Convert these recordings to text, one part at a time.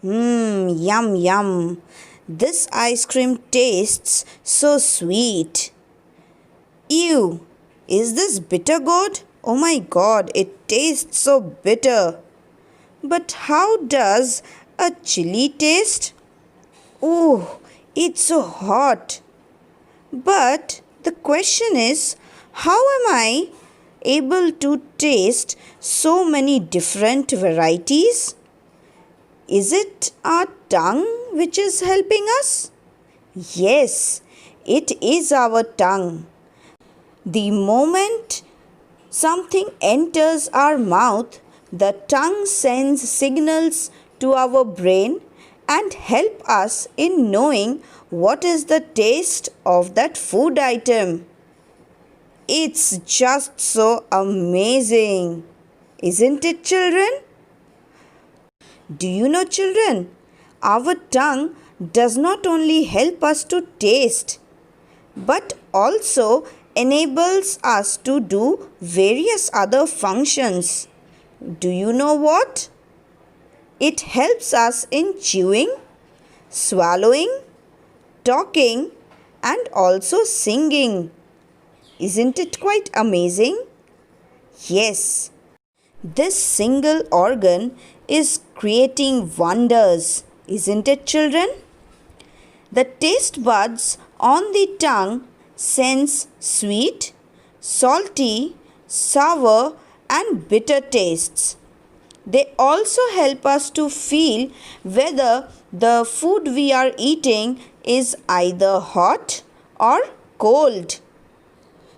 Yum yum. This ice cream tastes so sweet. Ew, is this bitter gourd? Oh my god, it tastes so bitter. But how does a chili taste? Oh, it's so hot. But the question is, how am I able to taste so many different varieties? Is it our tongue which is helping us? Yes, it is our tongue. The moment something enters our mouth, the tongue sends signals to our brain and help us in knowing what is the taste of that food item. It's just so amazing, isn't it, children? Do you know, children, our tongue does not only help us to taste, but also enables us to do various other functions. Do you know what? It helps us in chewing, swallowing, talking, and also singing. Isn't it quite amazing? Yes, this single organ is creating wonders, isn't it, children? The taste buds on the tongue sense sweet, salty, sour, and bitter tastes. They also help us to feel whether the food we are eating is either hot or cold.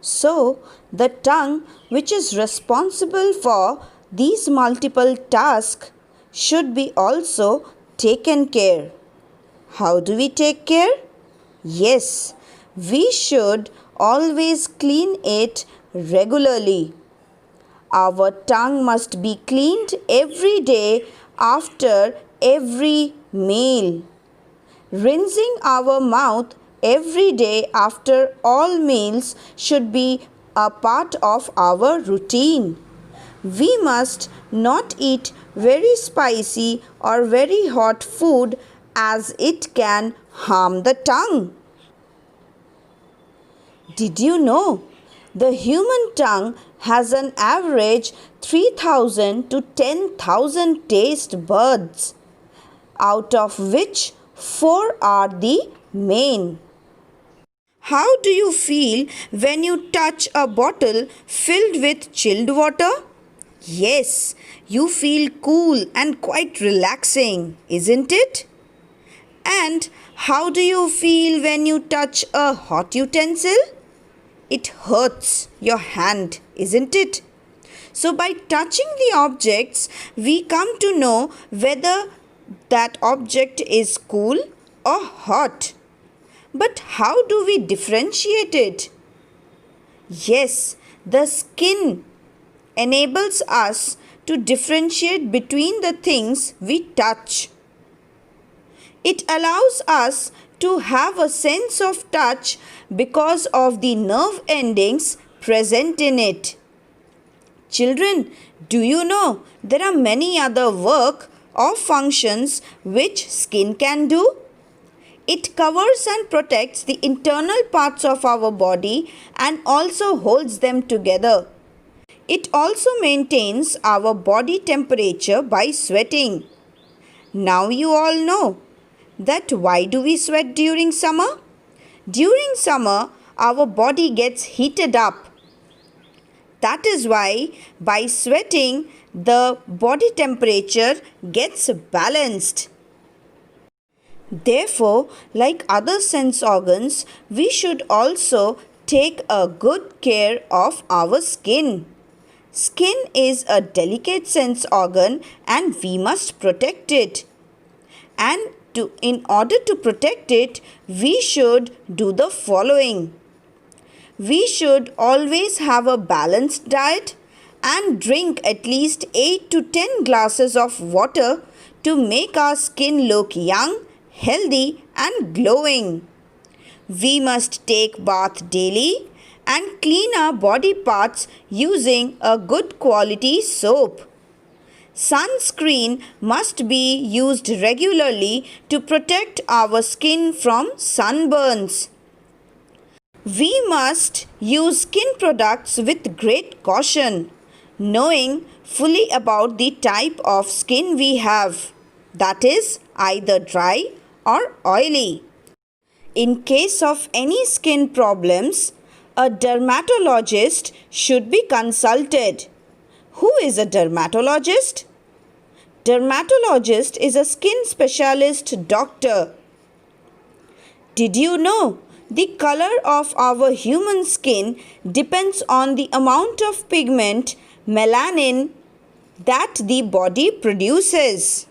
So, the tongue, which is responsible for these multiple tasks, should be also taken care. How do we take care? Yes, we should always clean it regularly. Our tongue must be cleaned every day after every meal. Rinsing our mouth every day after all meals should be a part of our routine. We must not eat very spicy or very hot food as it can harm the tongue. Did you know the human tongue has an average 3,000 to 10,000 taste buds, out of which 4 are the main? How do you feel when you touch a bottle filled with chilled water? Yes, you feel cool and quite relaxing, isn't it? And how do you feel when you touch a hot utensil? It hurts your hand, isn't it? So, by touching the objects, we come to know whether that object is cool or hot. But how do we differentiate it? Yes, the skin enables us to differentiate between the things we touch. It allows us to have a sense of touch because of the nerve endings present in it. Children, do you know there are many other work or functions which skin can do? It covers and protects the internal parts of our body and also holds them together. It also maintains our body temperature by sweating. Now you all know that why do we sweat during summer? During summer, our body gets heated up. That is why by sweating, the body temperature gets balanced. Therefore, like other sense organs, we should also take a good care of our skin. Skin is a delicate sense organ and we must protect it. And in order to protect it, we should do the following. We should always have a balanced diet and drink at least 8 to 10 glasses of water to make our skin look young, healthy and glowing. We must take bath daily and clean our body parts using a good quality soap. Sunscreen must be used regularly to protect our skin from sunburns. We must use skin products with great caution, knowing fully about the type of skin we have, that is, either dry or oily. In case of any skin problems, a dermatologist should be consulted. Who is a dermatologist? Dermatologist is a skin specialist doctor. Did you know the color of our human skin depends on the amount of pigment, melanin, that the body produces?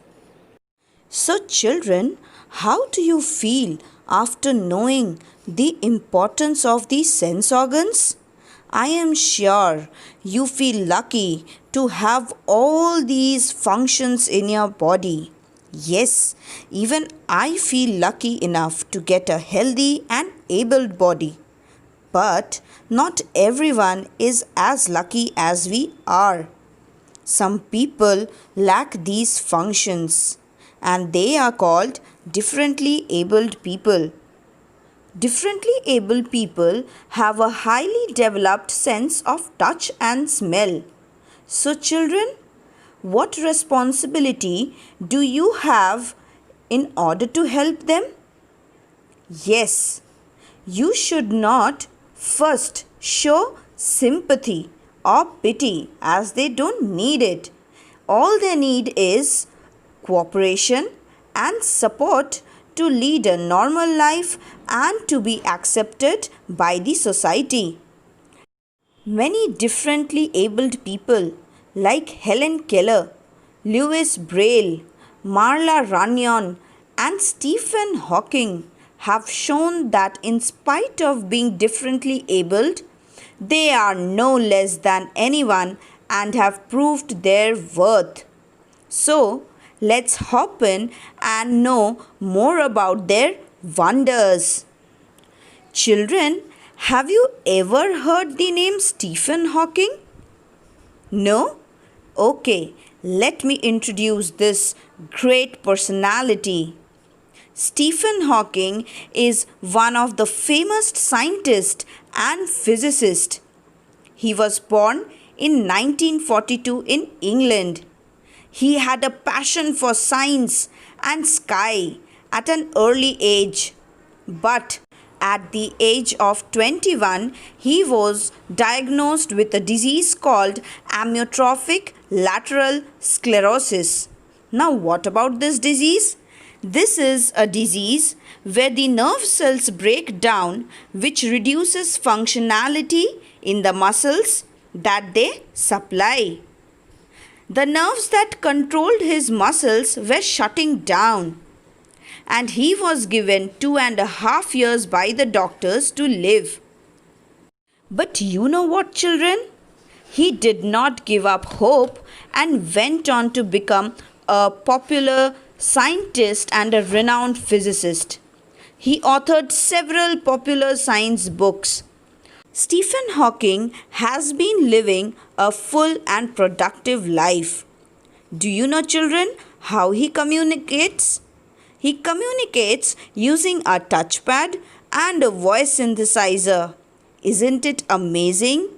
So, children, how do you feel after knowing the importance of the sense organs? I am sure you feel lucky to have all these functions in your body. Yes, even I feel lucky enough to get a healthy and abled body. But not everyone is as lucky as we are. Some people lack these functions and they are called differently abled people. Differently abled people have a highly developed sense of touch and smell. So, children, what responsibility do you have in order to help them? Yes, you should not first show sympathy or pity as they don't need it. All they need is cooperation and support to lead a normal life and to be accepted by the society. Many differently abled people like Helen Keller, Louis Braille, Marla Runyon, and Stephen Hawking have shown that in spite of being differently abled, they are no less than anyone and have proved their worth. So, let's hop in and know more about their wonders. Children, have you ever heard the name Stephen Hawking? No? Okay, let me introduce this great personality. Stephen Hawking is one of the famous scientists and physicists. He was born in 1942 in England. He had a passion for science and sky at an early age. But at the age of 21, he was diagnosed with a disease called amyotrophic lateral sclerosis. Now, what about this disease? This is a disease where the nerve cells break down, which reduces functionality in the muscles that they supply. The nerves that controlled his muscles were shutting down, and he was given 2.5 years by the doctors to live. But you know what, children? He did not give up hope and went on to become a popular scientist and a renowned physicist. He authored several popular science books. Stephen Hawking has been living a full and productive life. Do you know, children, how he communicates? He communicates using a touchpad and a voice synthesizer. Isn't it amazing?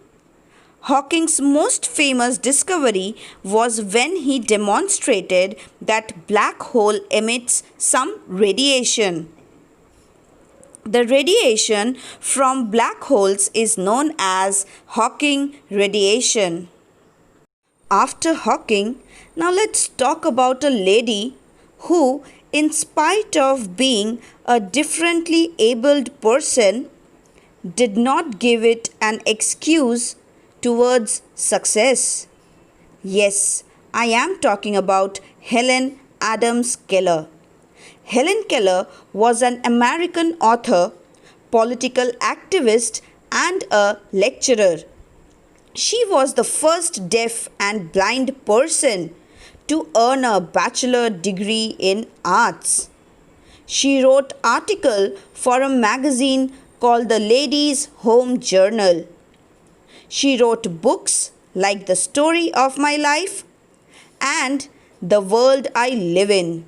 Hawking's most famous discovery was when he demonstrated that black hole emits some radiation. The radiation from black holes is known as Hawking radiation. After Hawking, now let's talk about a lady who, in spite of being a differently abled person, did not give it an excuse towards success. Yes, I am talking about Helen Adams Keller. Helen Keller was an American author, political activist, and a lecturer. She was the first deaf and blind person to earn a bachelor degree in arts. She wrote articles for a magazine called the Ladies' Home Journal. She wrote books like The Story of My Life and the world I live in.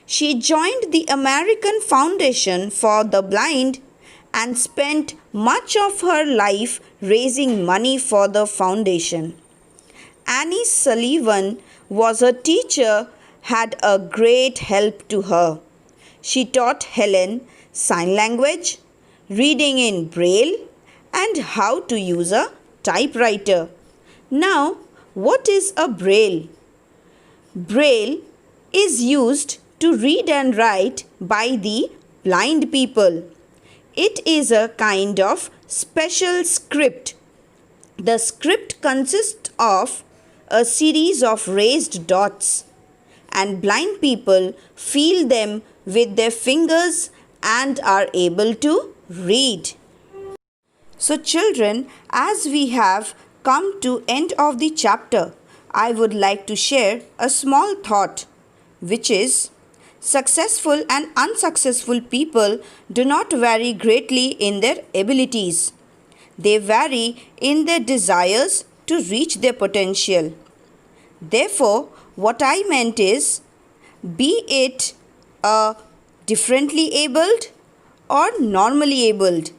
She joined the American Foundation for the Blind and spent much of her life raising money for the foundation. Annie Sullivan was a teacher, had a great help to her. She taught Helen sign language, reading in Braille, and how to use a typewriter. Now, what is a Braille? Braille is used to read and write by the blind people. It is a kind of special script. The script consists of a series of raised dots, and blind people feel them with their fingers and are able to read. So children, as we have come to end of the chapter, I would like to share a small thought, which is successful and unsuccessful people do not vary greatly in their abilities. They vary in their desires to reach their potential. Therefore, what I meant is, be it a differently abled or normally abled,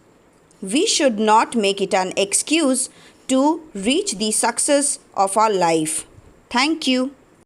we should not make it an excuse to reach the success of our life. Thank you.